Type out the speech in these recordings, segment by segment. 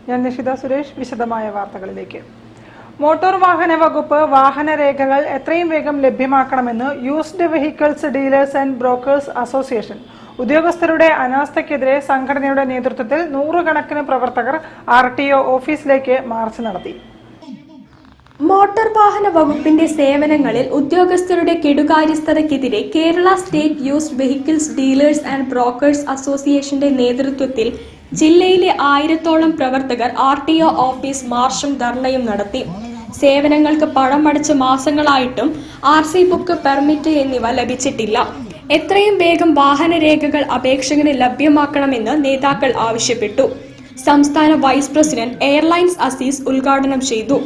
ഞാൻ നിഷിത സുരേഷ്. വിശദമായ വാർത്തകളിലേക്ക്. മോട്ടോർ വാഹന വകുപ്പ് വാഹനരേഖകൾ എത്രയും വേഗം ലഭ്യമാക്കണമെന്ന് used vehicles dealers and brokers association. ഉദ്യോഗസ്ഥരുടെ അനാസ്ഥയ്ക്കെതിരെ സംഘടനയുടെ നേതൃത്വത്തിൽ നൂറുകണക്കിന് പ്രവർത്തകർ RTO ഓഫീസിലേക്ക് മാർച്ച് നടത്തി. മോട്ടോർ വാഹന വകുപ്പിന്റെ സേവനങ്ങളിൽ ഉദ്യോഗസ്ഥരുടെ കെടുകാര്യസ്ഥതയ്ക്കെതിരെ Kerala state used vehicles dealers and brokers അസോസിയേഷന്റെ നേതൃത്വത്തിൽ ജില്ലയിലെ 1000-ഓളം പ്രവർത്തകർ RTO ഓഫീസ് മാർച്ചും ധർണയും നടത്തി. സേവനങ്ങൾക്ക് പണം അടച്ച മാസങ്ങളായിട്ടും RC ബുക്ക്, പെർമിറ്റ് എന്നിവ ലഭിച്ചിട്ടില്ല. എത്രയും വേഗം വാഹനരേഖകൾ അപേക്ഷകന് ലഭ്യമാക്കണമെന്ന് നേതാക്കൾ ആവശ്യപ്പെട്ടു. സംസ്ഥാന വൈസ് പ്രസിഡന്റ് എയർലൈൻസ് അസീസ് ഉദ്ഘാടനം ചെയ്തു.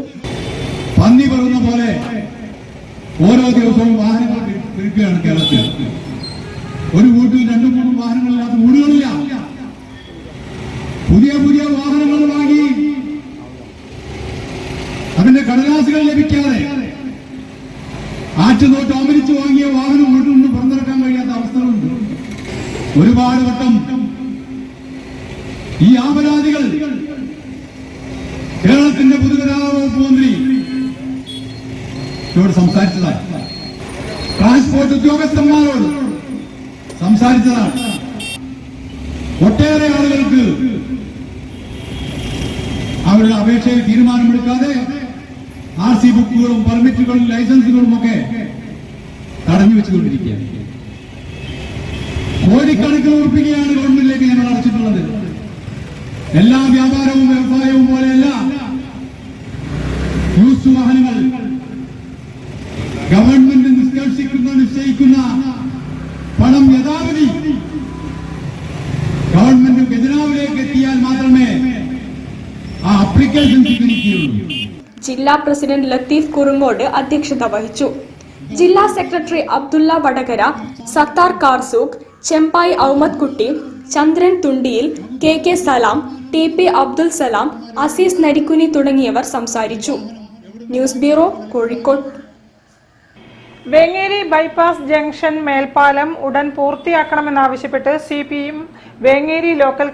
പന്നി പറയുന്ന പോലെ ഓരോ ദിവസവും വാഹനങ്ങൾ വിൽക്കുകയാണ് കേരളത്തിൽ. ഒരു വീട്ടിൽ 2-3 വാഹനങ്ങളില്ലാത്ത വീടുകളില്ല. പുതിയ വാഹനങ്ങൾ വാങ്ങി അതിന്റെ കടലാസുകൾ ലഭിക്കാതെ ആറ്റുനോട്ട് അമരിച്ചു വാങ്ങിയ വാഹനം വീട്ടിൽ നിന്ന് പുറത്തിറക്കാൻ കഴിയാത്ത അവസ്ഥകളുണ്ട്. ഒരുപാട് വട്ടം ഈ ആപരാധികൾ കേരളത്തിന്റെ പൊതുഗതാഗത വകുപ്പ് മന്ത്രി സംസാരിച്ചതാണ്. ട്രാൻസ്പോർട്ട് ഉദ്യോഗസ്ഥന്മാരോട് സംസാരിച്ചതാണ്. ഒട്ടേറെ ആളുകൾക്ക് അവരുടെ അപേക്ഷയിൽ തീരുമാനമെടുക്കാതെ RC ബുക്കുകളും പെർമിറ്റുകളും ലൈസൻസുകളും ഒക്കെ തടഞ്ഞു വെച്ചുകൊണ്ടിരിക്കുകയാണ്. കോടിക്കണക്കിന് ഉറപ്പിക്കുകയാണ് ഗവൺമെന്റിലേക്ക് ഞങ്ങൾ അടച്ചിട്ടുള്ളത്. എല്ലാ വ്യാപാരവും വ്യവസായവും പോലെയല്ല യൂസ്ഡ് വാഹനങ്ങൾ ഗവൺമെന്റ് നിശ്ചയിക്കുന്ന പണം യഥാവധി ഗവൺമെന്റ് ഖജനാവിലേക്ക് എത്തിയാൽ മാത്രമേ ആ അപ്ലിക്കേഷൻ സ്വീകരിക്കുകയുള്ളൂ. ജില്ലാ പ്രസിഡന്റ് ലത്തീഫ് കുറുങ്ങോട് അധ്യക്ഷത വഹിച്ചു. ജില്ലാ സെക്രട്ടറി അബ്ദുള്ള വടകര, സത്താർ കാർസൂഖ്, ചെമ്പായി അഹമ്മദ് കുട്ടി, ചന്ദ്രൻ തുണ്ടിയിൽ, KK സലാം, TP അബ്ദുൽ സലാം, അസീസ് നരിക്കുനി തുടങ്ങിയവർ സംസാരിച്ചു. News bureau, Kozhikode. Vengeri bypass junction മേൽപ്പാലം ഉടൻ പൂർത്തിയാക്കണമെന്നാവശ്യപ്പെട്ട് CPM വേങ്ങേരി ലോക്കൽ